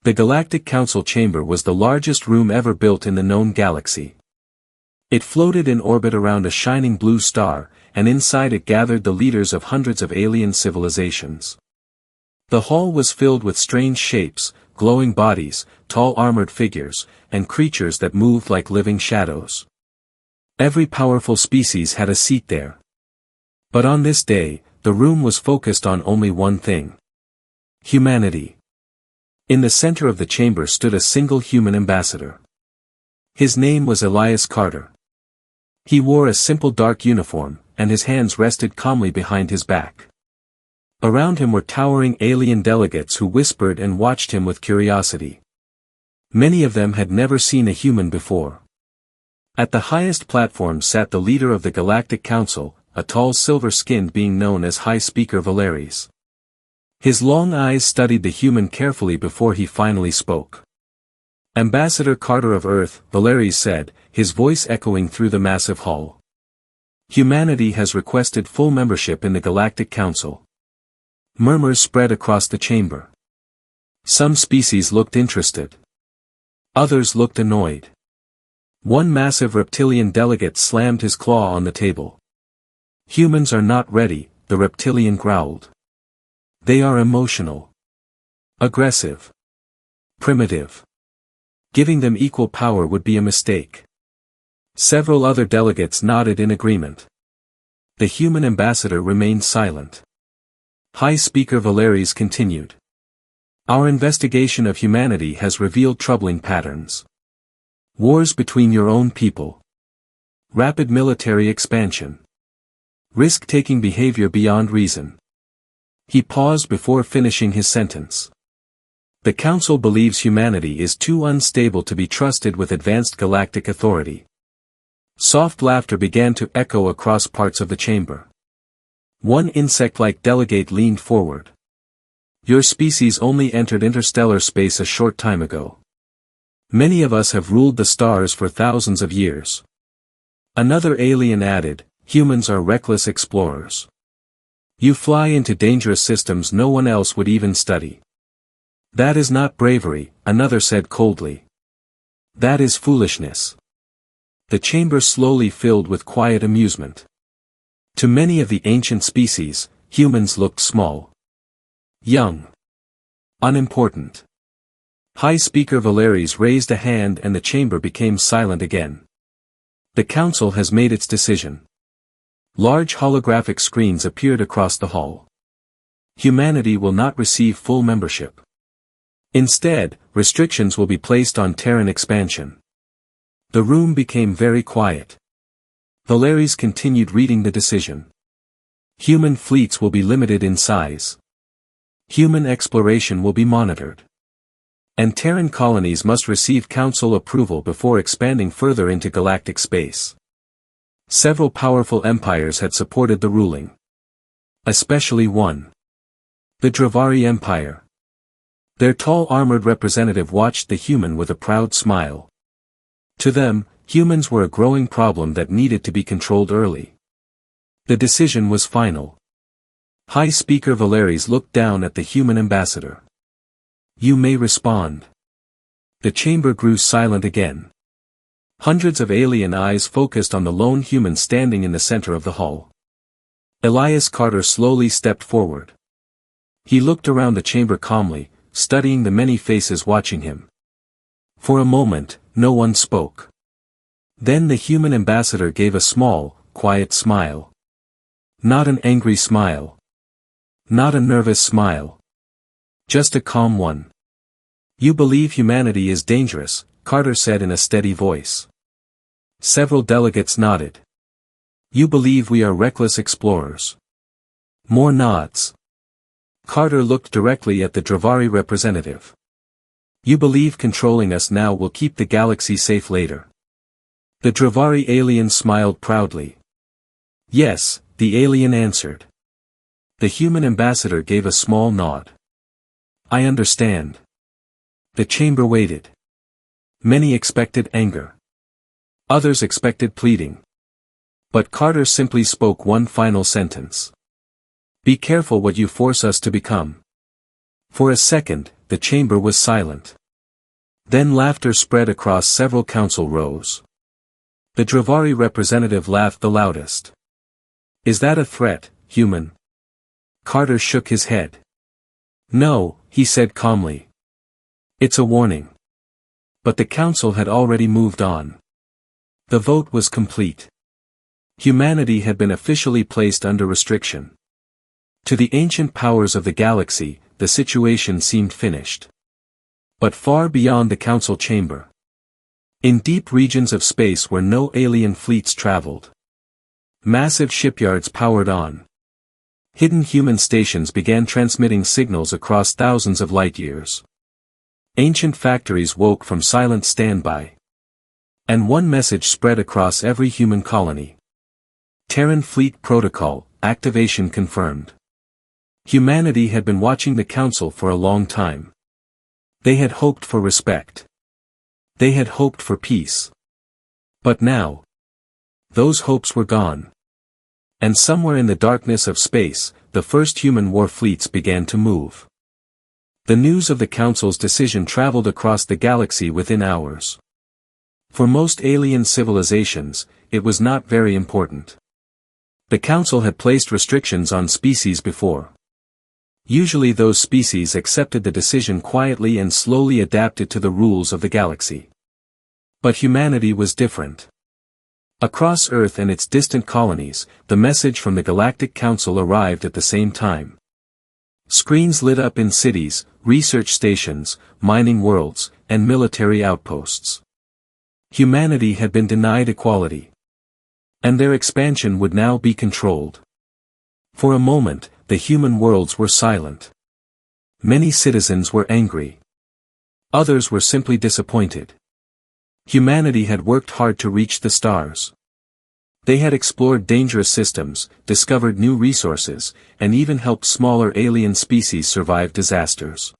The Galactic Council chamber was the largest room ever built in the known galaxy. It floated in orbit around a shining blue star, and inside it gathered the leaders of hundreds of alien civilizations. The hall was filled with strange shapes, glowing bodies, tall armored figures, and creatures that moved like living shadows. Every powerful species had a seat there. But on this day, the room was focused on only one thing: humanity. In the center of the chamber stood a single human ambassador. His name was Elias Carter. He wore a simple dark uniform, and his hands rested calmly behind his back. Around him were towering alien delegates who whispered and watched him with curiosity. Many of them had never seen a human before. At the highest platform sat the leader of the Galactic Council, a tall silver-skinned being known as High Speaker Valeries. His long eyes studied the human carefully before he finally spoke. "Ambassador Carter of Earth," Valeries said, his voice echoing through the massive hall. "Humanity has requested full membership in the Galactic Council." Murmurs spread across the chamber. Some species looked interested. Others looked annoyed. One massive reptilian delegate slammed his claw on the table. "Humans are not ready," the reptilian growled. "They are emotional. Aggressive. Primitive. Giving them equal power would be a mistake." Several other delegates nodded in agreement. The human ambassador remained silent. High Speaker Valeries continued. "Our investigation of humanity has revealed troubling patterns. Wars between your own people. Rapid military expansion. Risk-taking behavior beyond reason." He paused before finishing his sentence. "The Council believes humanity is too unstable to be trusted with advanced galactic authority." Soft laughter began to echo across parts of the chamber. One insect-like delegate leaned forward. "Your species only entered interstellar space a short time ago. Many of us have ruled the stars for thousands of years." Another alien added, "Humans are reckless explorers. You fly into dangerous systems no one else would even study." "That is not bravery," another said coldly. "That is foolishness." The chamber slowly filled with quiet amusement. To many of the ancient species, humans looked small. Young. Unimportant. High Speaker Valeries raised a hand and the chamber became silent again. "The Council has made its decision." Large holographic screens appeared across the hall. "Humanity will not receive full membership. Instead, restrictions will be placed on Terran expansion." The room became very quiet. Valeries continued reading the decision. "Human fleets will be limited in size. Human exploration will be monitored. And Terran colonies must receive Council approval before expanding further into galactic space." Several powerful empires had supported the ruling. Especially one. The Dravari Empire. Their tall armored representative watched the human with a proud smile. To them, humans were a growing problem that needed to be controlled early. The decision was final. High Speaker Valeries looked down at the human ambassador. "You may respond." The chamber grew silent again. Hundreds of alien eyes focused on the lone human standing in the center of the hall. Elias Carter slowly stepped forward. He looked around the chamber calmly, studying the many faces watching him. For a moment, no one spoke. Then the human ambassador gave a small, quiet smile. Not an angry smile. Not a nervous smile. Just a calm one. "You believe humanity is dangerous," Carter said in a steady voice. Several delegates nodded. "You believe we are reckless explorers." More nods. Carter looked directly at the Dravari representative. "You believe controlling us now will keep the galaxy safe later." The Dravari alien smiled proudly. "Yes," the alien answered. The human ambassador gave a small nod. "I understand." The chamber waited. Many expected anger. Others expected pleading. But Carter simply spoke one final sentence. "Be careful what you force us to become." For a second, the chamber was silent. Then laughter spread across several council rows. The Dravari representative laughed the loudest. "Is that a threat, human?" Carter shook his head. "No," he said calmly. "It's a warning." But the council had already moved on. The vote was complete. Humanity had been officially placed under restriction. To the ancient powers of the galaxy, the situation seemed finished. But far beyond the council chamber, in deep regions of space where no alien fleets traveled, massive shipyards powered on. Hidden human stations began transmitting signals across thousands of light-years. Ancient factories woke from silent standby. And one message spread across every human colony. Terran Fleet Protocol, activation confirmed. Humanity had been watching the council for a long time. They had hoped for respect. They had hoped for peace. But now, those hopes were gone. And somewhere in the darkness of space, the first human war fleets began to move. The news of the council's decision traveled across the galaxy within hours. For most alien civilizations, it was not very important. The council had placed restrictions on species before. Usually those species accepted the decision quietly and slowly adapted to the rules of the galaxy. But humanity was different. Across Earth and its distant colonies, the message from the Galactic Council arrived at the same time. Screens lit up in cities, research stations, mining worlds, and military outposts. Humanity had been denied equality. And their expansion would now be controlled. For a moment, the human worlds were silent. Many citizens were angry. Others were simply disappointed. Humanity had worked hard to reach the stars. They had explored dangerous systems, discovered new resources, and even helped smaller alien species survive disasters.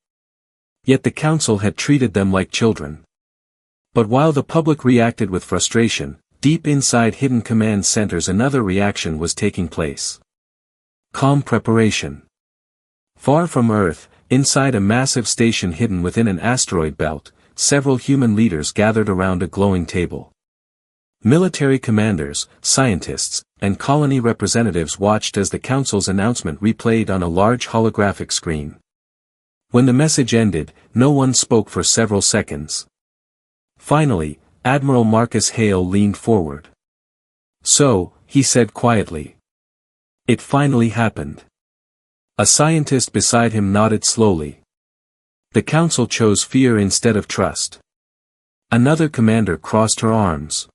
Yet the council had treated them like children. But while the public reacted with frustration, deep inside hidden command centers another reaction was taking place. Calm preparation. Far from Earth, inside a massive station hidden within an asteroid belt, several human leaders gathered around a glowing table. Military commanders, scientists, and colony representatives watched as the council's announcement replayed on a large holographic screen. When the message ended, no one spoke for several seconds. Finally, Admiral Marcus Hale leaned forward. "So," he said quietly. "It finally happened." A scientist beside him nodded slowly. The council chose fear instead of trust. Another commander crossed her arms.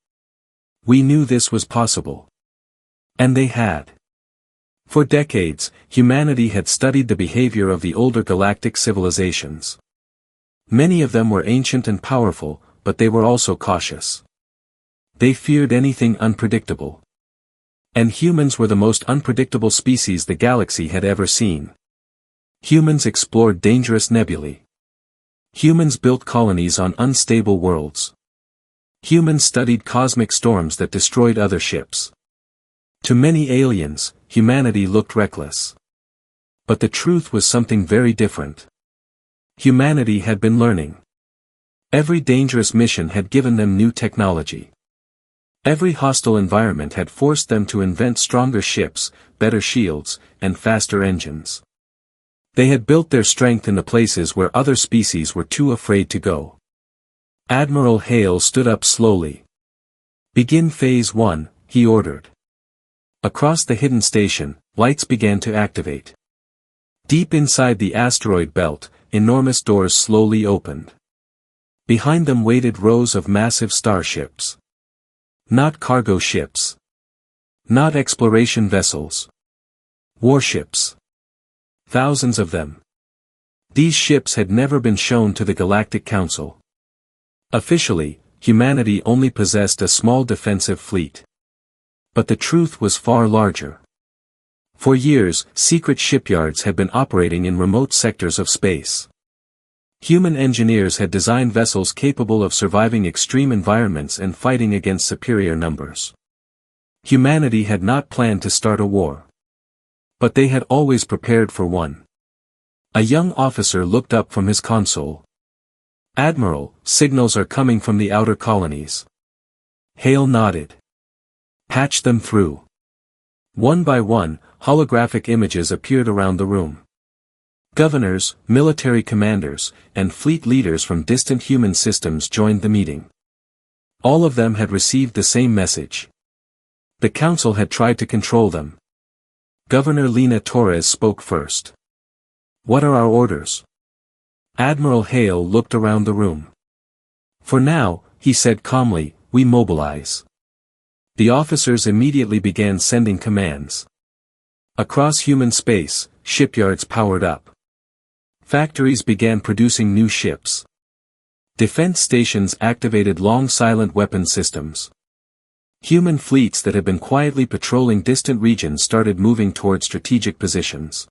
"We knew this was possible." And they had. For decades, humanity had studied the behavior of the older galactic civilizations. Many of them were ancient and powerful, but they were also cautious. They feared anything unpredictable. And humans were the most unpredictable species the galaxy had ever seen. Humans explored dangerous nebulae. Humans built colonies on unstable worlds. Humans studied cosmic storms that destroyed other ships. To many aliens, humanity looked reckless. But the truth was something very different. Humanity had been learning. Every dangerous mission had given them new technology. Every hostile environment had forced them to invent stronger ships, better shields, and faster engines. They had built their strength in the places where other species were too afraid to go. Admiral Hale stood up slowly. "Begin Phase 1, he ordered. Across the hidden station, lights began to activate. Deep inside the asteroid belt, enormous doors slowly opened. Behind them waited rows of massive starships. Not cargo ships. Not exploration vessels. Warships. Thousands of them. These ships had never been shown to the Galactic Council. Officially, humanity only possessed a small defensive fleet. But the truth was far larger. For years, secret shipyards had been operating in remote sectors of space. Human engineers had designed vessels capable of surviving extreme environments and fighting against superior numbers. Humanity had not planned to start a war. But they had always prepared for one. A young officer looked up from his console. "Admiral, signals are coming from the outer colonies." Hale nodded. "Patch them through." One by one, holographic images appeared around the room. Governors, military commanders, and fleet leaders from distant human systems joined the meeting. All of them had received the same message. The council had tried to control them. Governor Lena Torres spoke first. "What are our orders?" Admiral Hale looked around the room. "For now," he said calmly, "we mobilize." The officers immediately began sending commands. Across human space, shipyards powered up. Factories began producing new ships. Defense stations activated long silent weapon systems. Human fleets that had been quietly patrolling distant regions started moving toward strategic positions.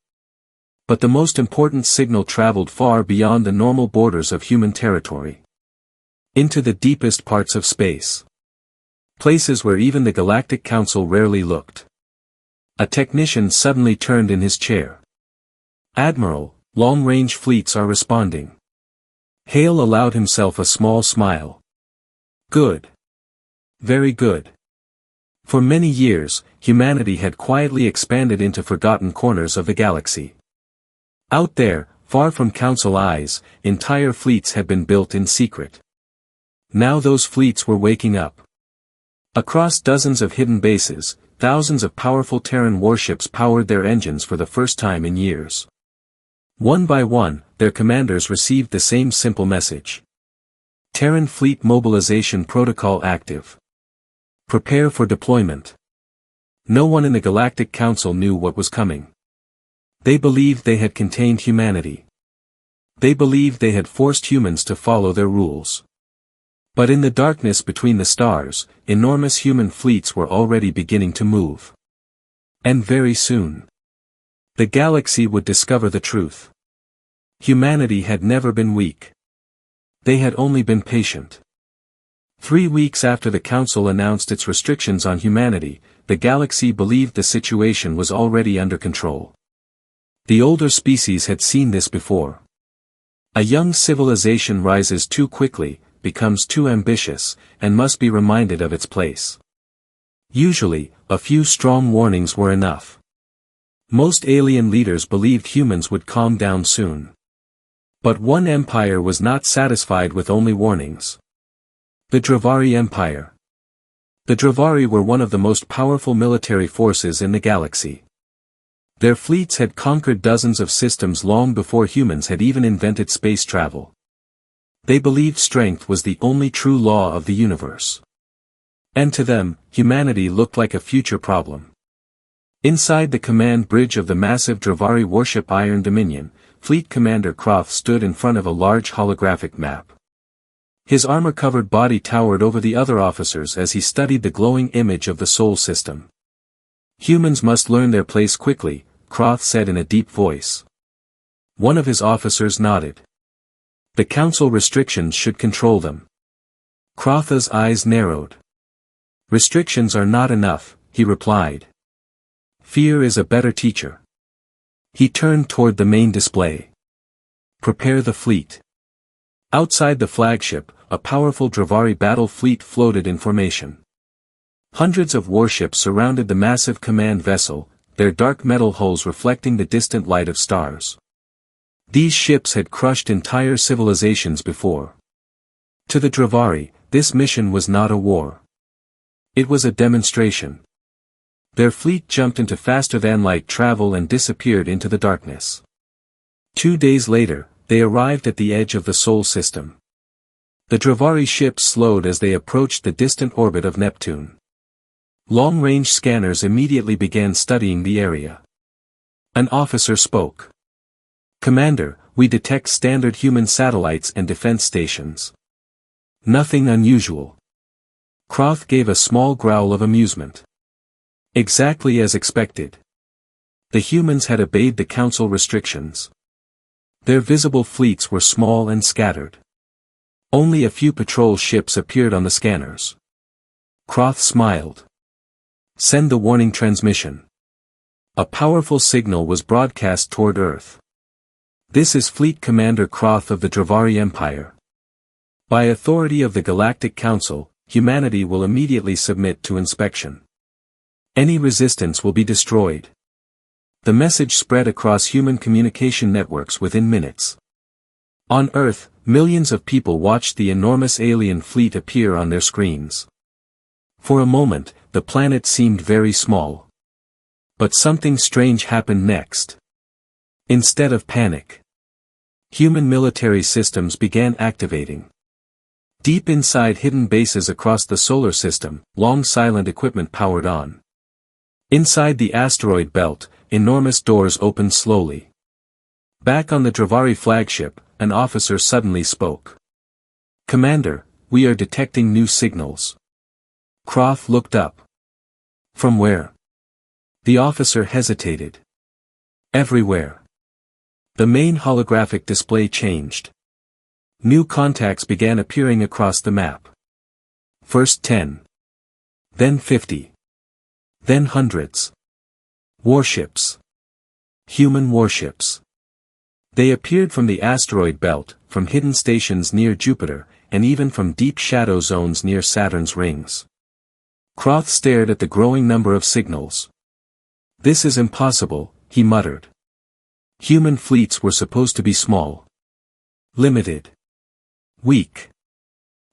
But the most important signal traveled far beyond the normal borders of human territory. Into the deepest parts of space. Places where even the Galactic Council rarely looked. A technician suddenly turned in his chair. "Admiral, long-range fleets are responding." Hale allowed himself a small smile. "Good. Very good." For many years, humanity had quietly expanded into forgotten corners of the galaxy. Out there, far from Council eyes, entire fleets had been built in secret. Now those fleets were waking up. Across dozens of hidden bases, thousands of powerful Terran warships powered their engines for the first time in years. One by one, their commanders received the same simple message. Terran Fleet Mobilization Protocol active. Prepare for deployment. No one in the Galactic Council knew what was coming. They believed they had contained humanity. They believed they had forced humans to follow their rules. But in the darkness between the stars, enormous human fleets were already beginning to move. And very soon, the galaxy would discover the truth. Humanity had never been weak. They had only been patient. 3 weeks after the Council announced its restrictions on humanity, the galaxy believed the situation was already under control. The older species had seen this before. A young civilization rises too quickly, becomes too ambitious, and must be reminded of its place. Usually, a few strong warnings were enough. Most alien leaders believed humans would calm down soon. But one empire was not satisfied with only warnings. The Dravari Empire. The Dravari were one of the most powerful military forces in the galaxy. Their fleets had conquered dozens of systems long before humans had even invented space travel. They believed strength was the only true law of the universe. And to them, humanity looked like a future problem. Inside the command bridge of the massive Dravari warship Iron Dominion, Fleet Commander Croft stood in front of a large holographic map. His armor-covered body towered over the other officers as he studied the glowing image of the Sol system. "Humans must learn their place quickly," Croft said in a deep voice. One of his officers nodded. "The Council restrictions should control them." Croft's eyes narrowed. "Restrictions are not enough," he replied. "Fear is a better teacher." He turned toward the main display. "Prepare the fleet." Outside the flagship, a powerful Dravari battle fleet floated in formation. Hundreds of warships surrounded the massive command vessel, their dark metal hulls reflecting the distant light of stars. These ships had crushed entire civilizations before. To the Dravari, this mission was not a war. It was a demonstration. Their fleet jumped into faster-than-light travel and disappeared into the darkness. 2 days later, they arrived at the edge of the Sol system. The Dravari ships slowed as they approached the distant orbit of Neptune. Long-range scanners immediately began studying the area. An officer spoke. "Commander, we detect standard human satellites and defense stations. Nothing unusual." Croft gave a small growl of amusement. Exactly as expected. The humans had obeyed the Council restrictions. Their visible fleets were small and scattered. Only a few patrol ships appeared on the scanners. Croft smiled. "Send the warning transmission." A powerful signal was broadcast toward Earth. This is Fleet Commander Croth of the Dravari Empire. By authority of the Galactic Council, humanity will immediately submit to inspection. Any resistance will be destroyed. The message spread across human communication networks within minutes. On Earth, millions of people watched the enormous alien fleet appear on their screens. For a moment, the planet seemed very small. But something strange happened next. Instead of panic, human military systems began activating. Deep inside hidden bases across the solar system, long silent equipment powered on. Inside the asteroid belt, enormous doors opened slowly. Back on the Dravari flagship, an officer suddenly spoke. "Commander, we are detecting new signals." Croth looked up. "From where?" The officer hesitated. "Everywhere." The main holographic display changed. New contacts began appearing across the map. First 10. Then 50. Then hundreds. Warships. Human warships. They appeared from the asteroid belt, from hidden stations near Jupiter, and even from deep shadow zones near Saturn's rings. Croth stared at the growing number of signals. "This is impossible," he muttered. Human fleets were supposed to be small. Limited. Weak.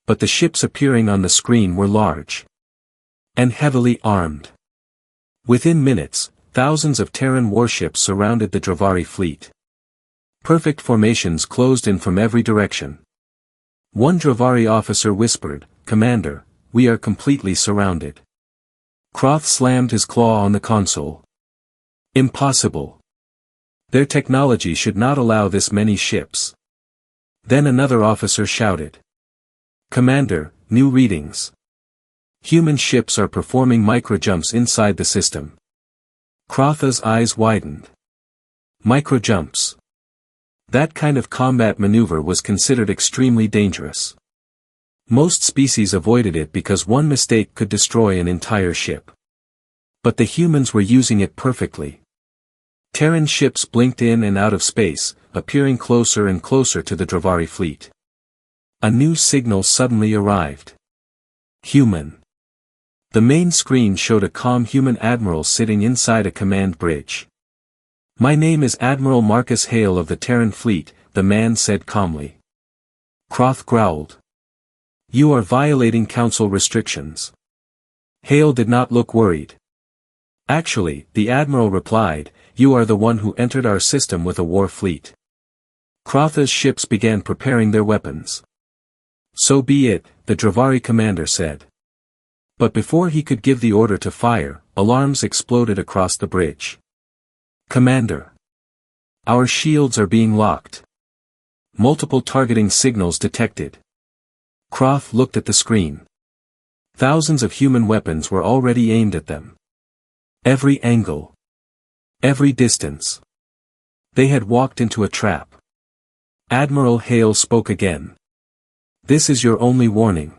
But the ships appearing on the screen were large. And heavily armed. Within minutes, thousands of Terran warships surrounded the Dravari fleet. Perfect formations closed in from every direction. One Dravari officer whispered, "Commander, we are completely surrounded." Croth slammed his claw on the console. "Impossible. Their technology should not allow this many ships." Then another officer shouted. "Commander, new readings. Human ships are performing microjumps inside the system." Croth's eyes widened. Microjumps. That kind of combat maneuver was considered extremely dangerous. Most species avoided it because one mistake could destroy an entire ship. But the humans were using it perfectly. Terran ships blinked in and out of space, appearing closer and closer to the Dravari fleet. A new signal suddenly arrived. Human. The main screen showed a calm human admiral sitting inside a command bridge. "My name is Admiral Marcus Hale of the Terran fleet," the man said calmly. Croth growled. "You are violating Council restrictions." Hale did not look worried. "Actually," the Admiral replied, "you are the one who entered our system with a war fleet." Croth's ships began preparing their weapons. "So be it," the Dravari commander said. But before he could give the order to fire, alarms exploded across the bridge. "Commander! Our shields are being locked. Multiple targeting signals detected." Croth looked at the screen. Thousands of human weapons were already aimed at them. Every angle. Every distance. They had walked into a trap. Admiral Hale spoke again. "This is your only warning."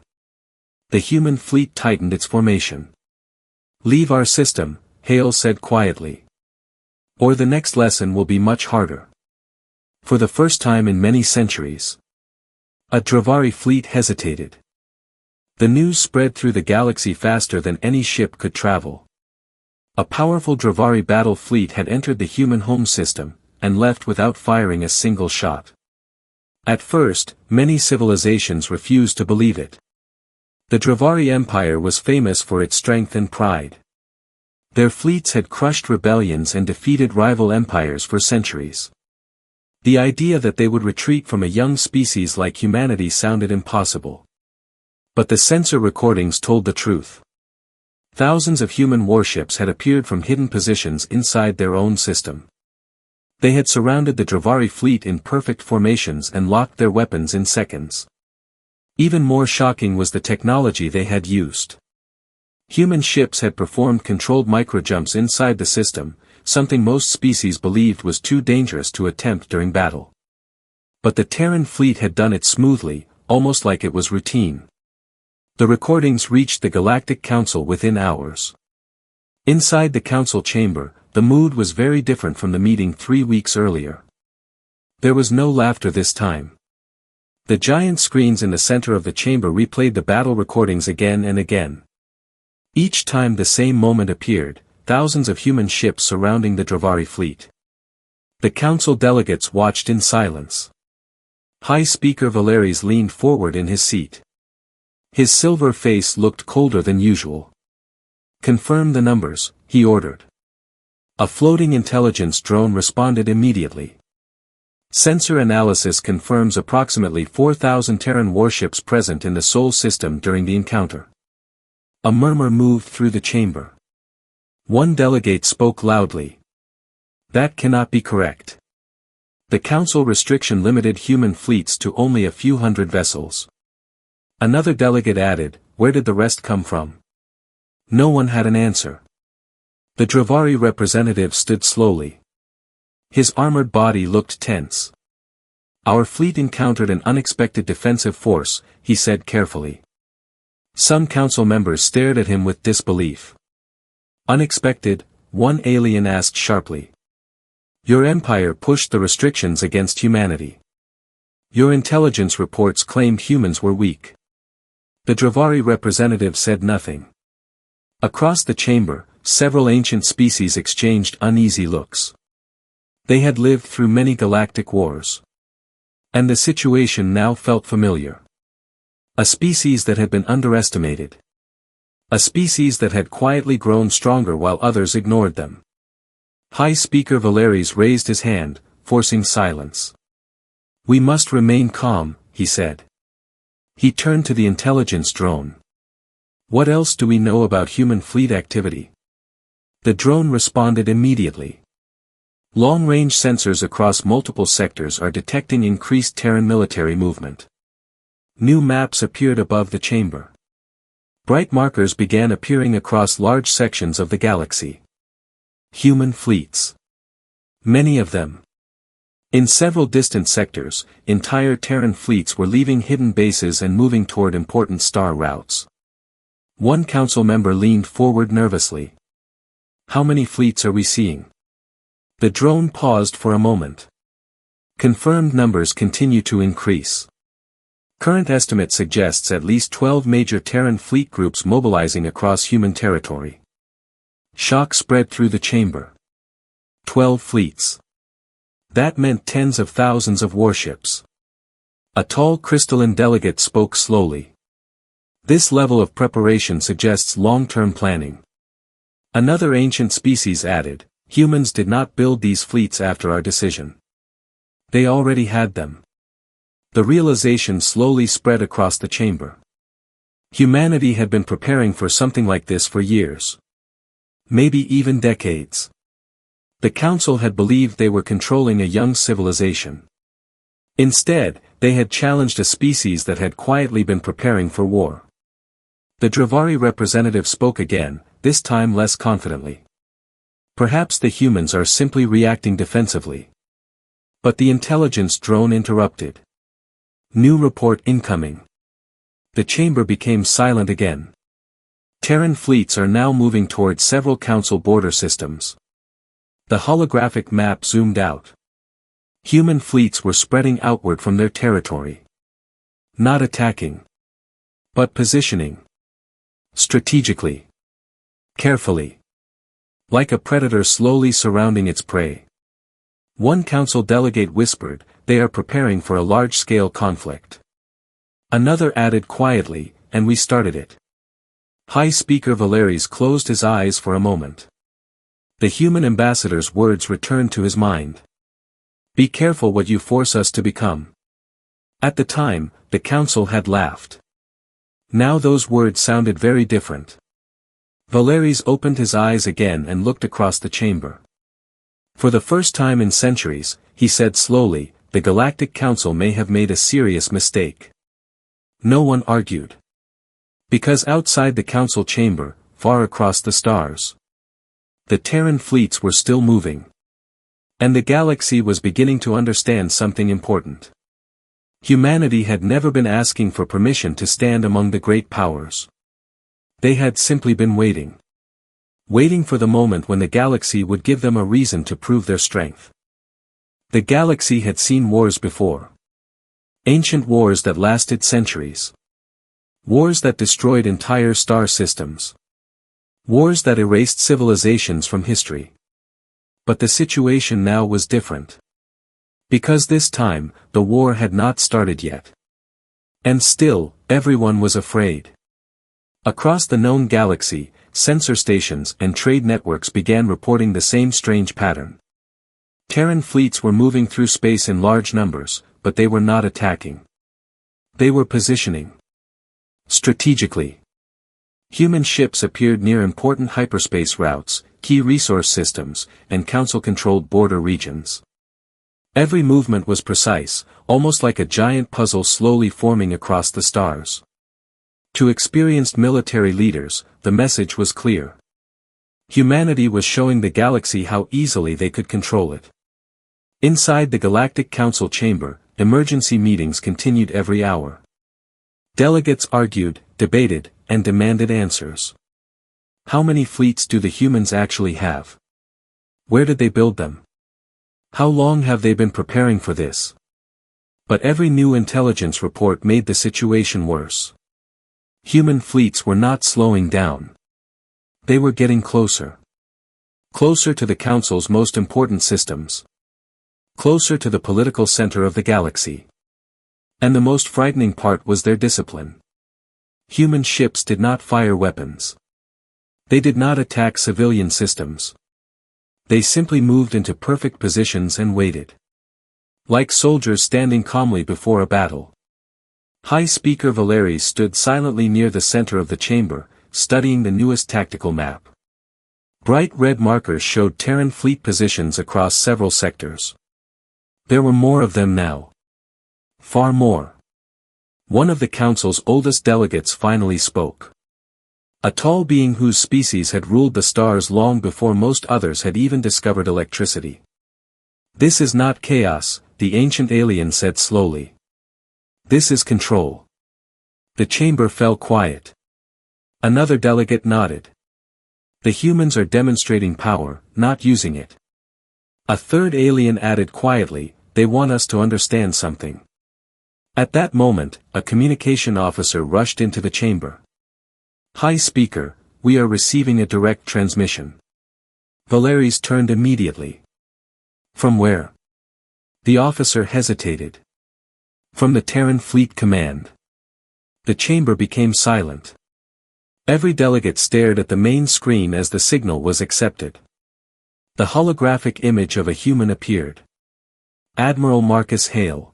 The human fleet tightened its formation. "Leave our system," Hale said quietly. "Or the next lesson will be much harder." For the first time in many centuries, a Dravari fleet hesitated. The news spread through the galaxy faster than any ship could travel. A powerful Dravari battle fleet had entered the human home system, and left without firing a single shot. At first, many civilizations refused to believe it. The Dravari Empire was famous for its strength and pride. Their fleets had crushed rebellions and defeated rival empires for centuries. The idea that they would retreat from a young species like humanity sounded impossible. But the sensor recordings told the truth. Thousands of human warships had appeared from hidden positions inside their own system. They had surrounded the Dravari fleet in perfect formations and locked their weapons in seconds. Even more shocking was the technology they had used. Human ships had performed controlled microjumps inside the system, something most species believed was too dangerous to attempt during battle. But the Terran fleet had done it smoothly, almost like it was routine. The recordings reached the Galactic Council within hours. Inside the council chamber, the mood was very different from the meeting 3 weeks earlier. There was no laughter this time. The giant screens in the center of the chamber replayed the battle recordings again and again. Each time the same moment appeared, thousands of human ships surrounding the Dravari fleet. The council delegates watched in silence. High Speaker Valeries leaned forward in his seat. His silver face looked colder than usual. "Confirm the numbers," he ordered. A floating intelligence drone responded immediately. "Sensor analysis confirms approximately 4,000 Terran warships present in the Sol system during the encounter." A murmur moved through the chamber. One delegate spoke loudly. "That cannot be correct. The Council restriction limited human fleets to only a few hundred vessels." Another delegate added, "Where did the rest come from?" No one had an answer. The Dravari representative stood slowly. His armored body looked tense. "Our fleet encountered an unexpected defensive force," he said carefully. Some council members stared at him with disbelief. "Unexpected?" one alien asked sharply. "Your empire pushed the restrictions against humanity. Your intelligence reports claimed humans were weak." The Dravari representative said nothing. Across the chamber, several ancient species exchanged uneasy looks. They had lived through many galactic wars. And the situation now felt familiar. A species that had been underestimated. A species that had quietly grown stronger while others ignored them. High Speaker Valeries raised his hand, forcing silence. "We must remain calm," he said. He turned to the intelligence drone. "What else do we know about human fleet activity?" The drone responded immediately. "Long-range sensors across multiple sectors are detecting increased Terran military movement." New maps appeared above the chamber. Bright markers began appearing across large sections of the galaxy. Human fleets. Many of them. In several distant sectors, entire Terran fleets were leaving hidden bases and moving toward important star routes. One council member leaned forward nervously. "How many fleets are we seeing?" The drone paused for a moment. "Confirmed numbers continue to increase. Current estimate suggests at least 12 major Terran fleet groups mobilizing across human territory." Shock spread through the chamber. 12 fleets. That meant tens of thousands of warships. A tall crystalline delegate spoke slowly. "This level of preparation suggests long-term planning." Another ancient species added, "Humans did not build these fleets after our decision. They already had them." The realization slowly spread across the chamber. Humanity had been preparing for something like this for years. Maybe even decades. The Council had believed they were controlling a young civilization. Instead, they had challenged a species that had quietly been preparing for war. The Dravari representative spoke again, this time less confidently. "Perhaps the humans are simply reacting defensively." But the intelligence drone interrupted. "New report incoming." The chamber became silent again. Terran fleets are now moving toward several Council border systems. The holographic map zoomed out. Human fleets were spreading outward from their territory. Not attacking. But positioning. Strategically. Carefully. Like a predator slowly surrounding its prey. One council delegate whispered, "They are preparing for a large-scale conflict." Another added quietly, "And we started it." High Speaker Valeries closed his eyes for a moment. The human ambassador's words returned to his mind. "Be careful what you force us to become." At the time, the council had laughed. Now those words sounded very different. Valeries opened his eyes again and looked across the chamber. For the first time in centuries, he said slowly, "The Galactic Council may have made a serious mistake." No one argued. Because outside the council chamber, far across the stars, the Terran fleets were still moving. And the galaxy was beginning to understand something important. Humanity had never been asking for permission to stand among the great powers. They had simply been waiting. Waiting for the moment when the galaxy would give them a reason to prove their strength. The galaxy had seen wars before. Ancient wars that lasted centuries. Wars that destroyed entire star systems. Wars that erased civilizations from history. But the situation now was different. Because this time, the war had not started yet. And still, everyone was afraid. Across the known galaxy, sensor stations and trade networks began reporting the same strange pattern. Terran fleets were moving through space in large numbers, but they were not attacking. They were positioning. Strategically. Human ships appeared near important hyperspace routes, key resource systems, and council-controlled border regions. Every movement was precise, almost like a giant puzzle slowly forming across the stars. To experienced military leaders, the message was clear. Humanity was showing the galaxy how easily they could control it. Inside the Galactic Council chamber, emergency meetings continued every hour. Delegates argued, debated, and demanded answers. How many fleets do the humans actually have? Where did they build them? How long have they been preparing for this? But every new intelligence report made the situation worse. Human fleets were not slowing down. They were getting closer. Closer to the Council's most important systems. Closer to the political center of the galaxy. And the most frightening part was their discipline. Human ships did not fire weapons. They did not attack civilian systems. They simply moved into perfect positions and waited. Like soldiers standing calmly before a battle. High Speaker Valery stood silently near the center of the chamber, studying the newest tactical map. Bright red markers showed Terran fleet positions across several sectors. There were more of them now. Far more. One of the Council's oldest delegates finally spoke. A tall being whose species had ruled the stars long before most others had even discovered electricity. "This is not chaos," the ancient alien said slowly. "This is control." The chamber fell quiet. Another delegate nodded. "The humans are demonstrating power, not using it." A third alien added quietly, "They want us to understand something." At that moment, a communication officer rushed into the chamber. "High Speaker, we are receiving a direct transmission." Valery's turned immediately. "From where?" The officer hesitated. "From the Terran Fleet Command." The chamber became silent. Every delegate stared at the main screen as the signal was accepted. The holographic image of a human appeared. Admiral Marcus Hale.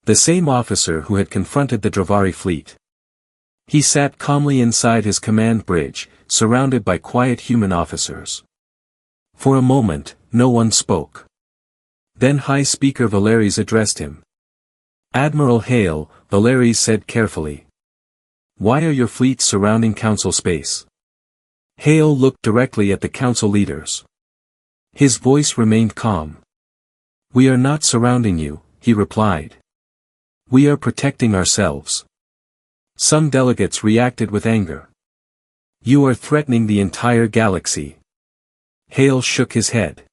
The same officer who had confronted the Dravari fleet. He sat calmly inside his command bridge, surrounded by quiet human officers. For a moment, no one spoke. Then High Speaker Valery's addressed him. "Admiral Hale," Valery's said carefully. "Why are your fleets surrounding Council space?" Hale looked directly at the Council leaders. His voice remained calm. "We are not surrounding you," he replied. "We are protecting ourselves." Some delegates reacted with anger. "You are threatening the entire galaxy." Hale shook his head.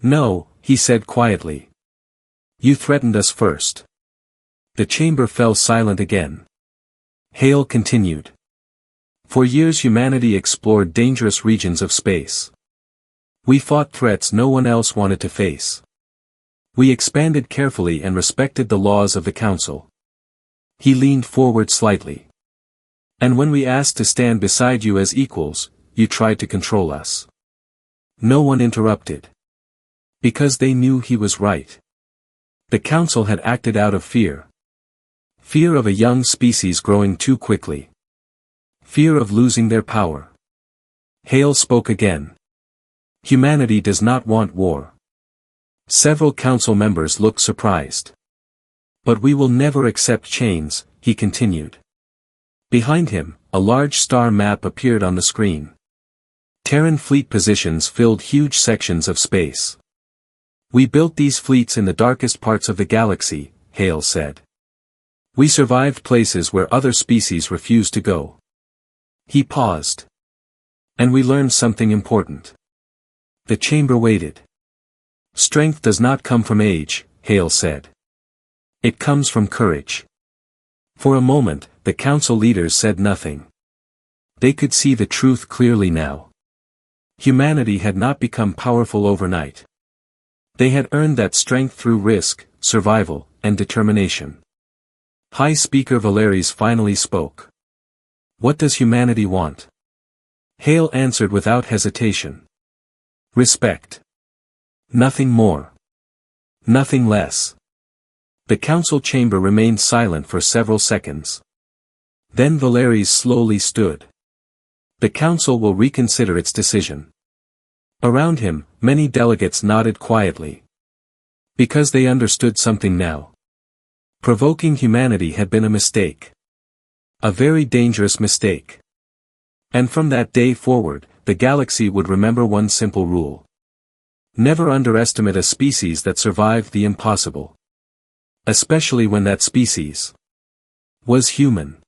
"No," he said quietly. "You threatened us first." The chamber fell silent again. Hale continued. "For years humanity explored dangerous regions of space. We fought threats no one else wanted to face. We expanded carefully and respected the laws of the Council." He leaned forward slightly. "And when we asked to stand beside you as equals, you tried to control us." No one interrupted. Because they knew he was right. The Council had acted out of fear. Fear of a young species growing too quickly. Fear of losing their power. Hale spoke again. "Humanity does not want war." Several Council members looked surprised. "But we will never accept chains," he continued. Behind him, a large star map appeared on the screen. Terran fleet positions filled huge sections of space. "We built these fleets in the darkest parts of the galaxy," Hale said. "We survived places where other species refused to go." He paused. "And we learned something important." The chamber waited. Strength does not come from age, Hale said. It comes from courage. For a moment, the council leaders said nothing. They could see the truth clearly now. Humanity had not become powerful overnight. They had earned that strength through risk, survival, and determination. High Speaker Valeries finally spoke. What does humanity want? Hale answered without hesitation. Respect. Nothing more. Nothing less. The council chamber remained silent for several seconds. Then Valeries slowly stood. The council will reconsider its decision. Around him, many delegates nodded quietly. Because they understood something now. Provoking humanity had been a mistake. A very dangerous mistake. And from that day forward, the galaxy would remember one simple rule. Never underestimate a species that survived the impossible. Especially when that species was human.